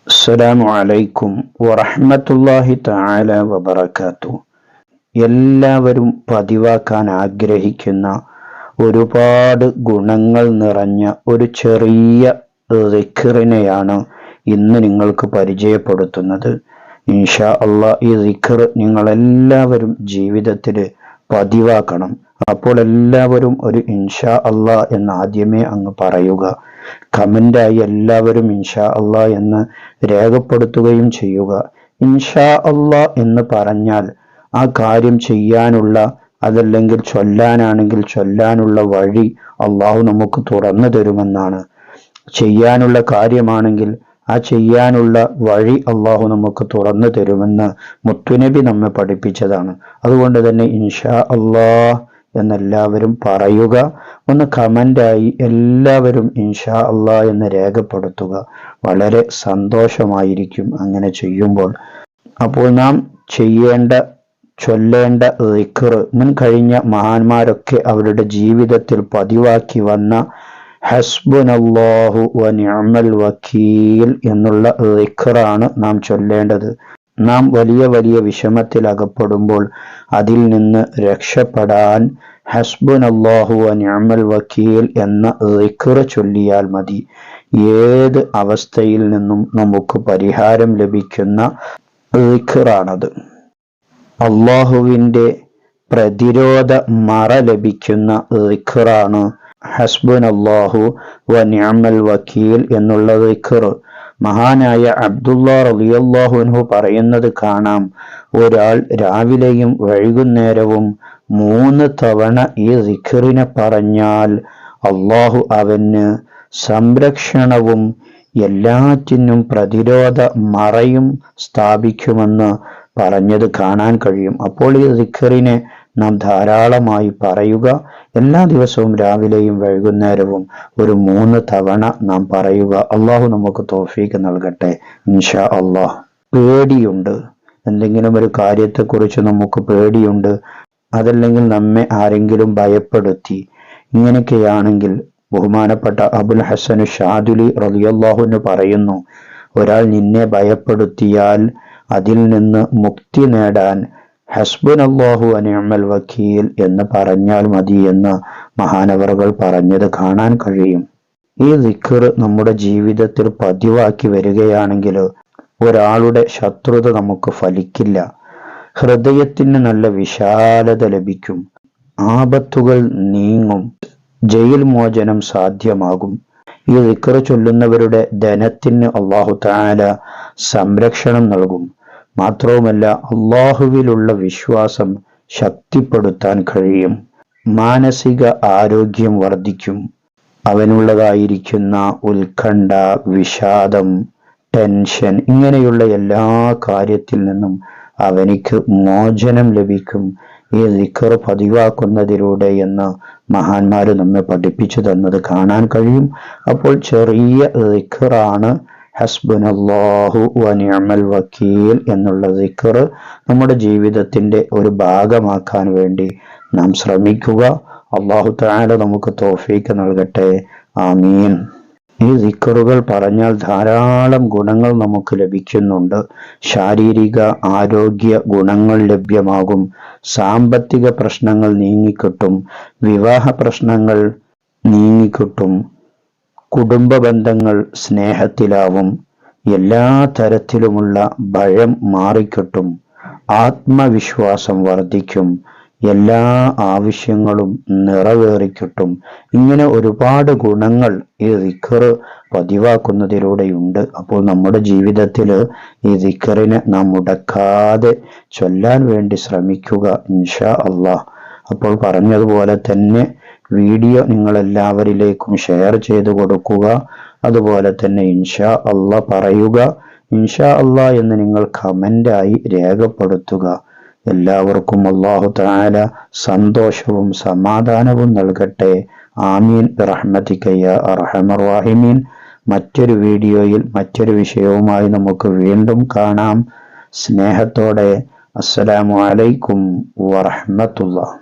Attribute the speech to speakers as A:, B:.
A: അസ്സലാമു അലൈക്കും വറഹ്മത്തുള്ളാഹി തആല വബറകാതുഹു. എല്ലാവരും പതിവാക്കാൻ ആഗ്രഹിക്കുന്ന ഒരുപാട് ഗുണങ്ങൾ നിറഞ്ഞ ഒരു ചെറിയ ദിക്റിനെയാണ് ഇന്ന് നിങ്ങൾക്ക് പരിചയപ്പെടുത്തുന്നത്. ഇൻഷാ അല്ലാഹ് ഈ ദിക്ർ നിങ്ങളെല്ലാവരും ജീവിതത്തിൽ പതിവാക്കണം. അപ്പോൾ എല്ലാവരും ഒരു ഇൻഷാ അല്ലാഹ് എന്ന് ആദ്യമേ അങ്ങ് പറയുക. കമൻ്റായി എല്ലാവരും ഇൻഷാ അല്ലാഹ് എന്ന് രേഖപ്പെടുത്തുകയും ചെയ്യുക. ഇൻഷാ അല്ലാഹ് എന്ന് പറഞ്ഞാൽ ആ കാര്യം ചെയ്യാനുള്ള, അതല്ലെങ്കിൽ ചൊല്ലാനാണെങ്കിൽ ചൊല്ലാനുള്ള വഴി അള്ളാഹു നമുക്ക് തുറന്നു തരുമെന്നാണ്. ചെയ്യാനുള്ള കാര്യമാണെങ്കിൽ ആ ചെയ്യാനുള്ള വഴി അള്ളാഹു നമുക്ക് തുറന്നു തരുമെന്ന് മുത്തുനബി നമ്മെ പഠിപ്പിച്ചതാണ്. അതുകൊണ്ട് തന്നെ ഇൻഷാ അല്ലാഹ് എന്നെല്ലാവരും പറയുക. ഒന്ന് കമൻ്റായി എല്ലാവരും ഇൻഷാ അല്ലാഹ് എന്ന് രേഖപ്പെടുത്തുക. വളരെ സന്തോഷമായിരിക്കും അങ്ങനെ ചെയ്യുമ്പോൾ. അപ്പോൾ നാം ചൊല്ലേണ്ട ദിക്ർ മുൻ കഴിഞ്ഞ മഹാന്മാരൊക്കെ അവരുടെ ജീവിതത്തിൽ പതിവാക്കി വന്ന ഹസ്ബുനല്ലാഹു വ നിഅമൽ വക്കീൽ എന്നുള്ള ദിക്റാണ് നാം ചൊല്ലേണ്ടത്. നാം വലിയ വലിയ വിഷമത്തിൽ അകപ്പെടുമ്പോൾ അതിൽ നിന്ന് രക്ഷപ്പെടാൻ ഹസ്ബുനല്ലാഹു വ നിഅമൽ വക്കീൽ എന്ന ദിക്ർ ചൊല്ലിയാൽ മതി. ഏത് അവസ്ഥയിൽ നിന്നും നമുക്ക് പരിഹാരം ലഭിക്കുന്ന ദിക്റാണത്. അള്ളാഹുവിൻ്റെ പ്രതിരോധ മറ ലഭിക്കുന്ന ദിക്റാണ് ഹസ്ബുനല്ലാഹു വ നിഅമൽ വക്കീൽ എന്നുള്ള ദിക്ർ. മഹാനായ അബ്ദുല്ലാഹ് റളിയല്ലാഹു അൻഹു പറയുന്നത് കാണാം, ഒരാൾ രാവിലെയും വൈകുന്നേരവും 3 തവണ ഈ ദിക്റിനെ പറഞ്ഞാൽ അള്ളാഹു അവന് സംരക്ഷണവും എല്ലാറ്റിനും പ്രതിരോധ മറയും സ്ഥാപിക്കുമെന്ന് പറഞ്ഞത് കാണാൻ കഴിയും. അപ്പോൾ ഈ ദിക്റിനെ നാം ധാരാളമായി പറയുക. എല്ലാ ദിവസവും രാവിലെയും വൈകുന്നേരവും ഒരു 3 തവണ നാം പറയുക. അള്ളാഹു നമുക്ക് തൗഫീഖ് നൽകട്ടെ ഇൻഷാ അള്ളാഹ്. പേടിയുണ്ട്, എന്തെങ്കിലും ഒരു കാര്യത്തെക്കുറിച്ച് നമുക്ക് പേടിയുണ്ട്, അതല്ലെങ്കിൽ നമ്മെ ആരെങ്കിലും ഭയപ്പെടുത്തി, ഇങ്ങനെയൊക്കെയാണെങ്കിൽ ബഹുമാനപ്പെട്ട അബുൽ ഹസൻ ഷാദുലി റളിയല്ലാഹു അൻഹു പറയുന്നു, ഒരാൾ നിന്നെ ഭയപ്പെടുത്തിയാൽ അതിൽ നിന്ന് മുക്തി നേടാൻ ഹസ്ബുനല്ലാഹു വ നിഅമൽ വക്കീൽ എന്ന് പറഞ്ഞാൽ മതി എന്ന് മഹാനവറുകൾ പറഞ്ഞത് കാണാൻ കഴിയും. ഈ ദിക്ർ നമ്മുടെ ജീവിതത്തിൽ പതിവാക്കി വരികയാണെങ്കിൽ ഒരാളുടെ ശത്രുത നമുക്ക് ഫലിക്കില്ല. ഹൃദയത്തിന് നല്ല വിശാലത ലഭിക്കും, ആപത്തുകൾ നീങ്ങും, ജയിൽ മോചനം സാധ്യമാകും. ഈ ദിക്ർ ചൊല്ലുന്നവരുടെ ധനത്തിന് അല്ലാഹു തആല സംരക്ഷണം നൽകും. മാത്രവുമല്ല അള്ളാഹുവിലുള്ള വിശ്വാസം ശക്തിപ്പെടുത്താൻ കഴിയും. മാനസിക ആരോഗ്യം വർദ്ധിക്കും. അവനുള്ളതായിരിക്കുന്ന ഉത്കണ്ഠ, വിഷാദം, ടെൻഷൻ, ഇങ്ങനെയുള്ള എല്ലാ കാര്യത്തിൽ നിന്നും അവനിക്ക് മോചനം ലഭിക്കും ഈ ദിക്ർ പതിവാക്കുന്നതിലൂടെ എന്ന് മഹാന്മാർ നമ്മെ പഠിപ്പിച്ചു തന്നത് കാണാൻ കഴിയും. അപ്പോൾ ചെറിയ ദിക്റാണ് ഹസ്ബുനല്ലാഹു വ നിഅമൽ വക്കീൽ എന്നുള്ള ദിക്ർ. നമ്മുടെ ജീവിതത്തിന്റെ ഒരു ഭാഗമാക്കാൻ വേണ്ടി നാം ശ്രമിക്കുക. അല്ലാഹു തആല നമുക്ക് തൗഫീഖ് നൽകട്ടെ. ആമീൻ. ഈ ദിക്റുകൾ പറഞ്ഞാൽ ധാരാളം ഗുണങ്ങൾ നമുക്ക് ലഭിക്കുന്നുണ്ട്. ശാരീരിക ആരോഗ്യ ഗുണങ്ങൾ ലഭ്യമാകും, സാമ്പത്തിക പ്രശ്നങ്ങൾ നീങ്ങിക്കിട്ടും, വിവാഹ പ്രശ്നങ്ങൾ നീങ്ങിക്കിട്ടും, കുടുംബ ബന്ധങ്ങൾ സ്നേഹത്തിലാവും, എല്ലാ തരത്തിലുമുള്ള ഭയം മാറിക്കിട്ടും, ആത്മവിശ്വാസം വർദ്ധിക്കും, എല്ലാ ആവശ്യങ്ങളും നിറവേറിക്കിട്ടും. ഇങ്ങനെ ഒരുപാട് ഗുണങ്ങൾ ഈ ദിക്ർ പതിവാക്കുന്നതിലൂടെയുണ്ട്. അപ്പോൾ നമ്മുടെ ജീവിതത്തിൽ ഈ ദിക്റിനെ നാം മുടക്കാതെ ചൊല്ലാൻ വേണ്ടി ശ്രമിക്കുക ഇൻഷാ അല്ലാഹ്. അപ്പോൾ പറഞ്ഞതുപോലെ തന്നെ വീഡിയോ നിങ്ങളെല്ലാവരിലേക്കും ഷെയർ ചെയ്തു കൊടുക്കുക. അതുപോലെ തന്നെ ഇൻഷാ അല്ലാഹ് പറയുക. ഇൻഷാ അല്ലാഹ് എന്ന് നിങ്ങൾ കമൻ്റായി രേഖപ്പെടുത്തുക. എല്ലാവർക്കും അല്ലാഹു തആല സന്തോഷവും സമാധാനവും നൽകട്ടെ. ആമീൻ ബിറഹ്മതിക യാ അർഹമർ റഹീമീൻ. മറ്റൊരു വീഡിയോയിൽ മറ്റൊരു വിഷയവുമായി നമുക്ക് വീണ്ടും കാണാം. സ്നേഹത്തോടെ അസ്സലാമു അലൈക്കും വറഹ്മത്തുള്ളാഹി.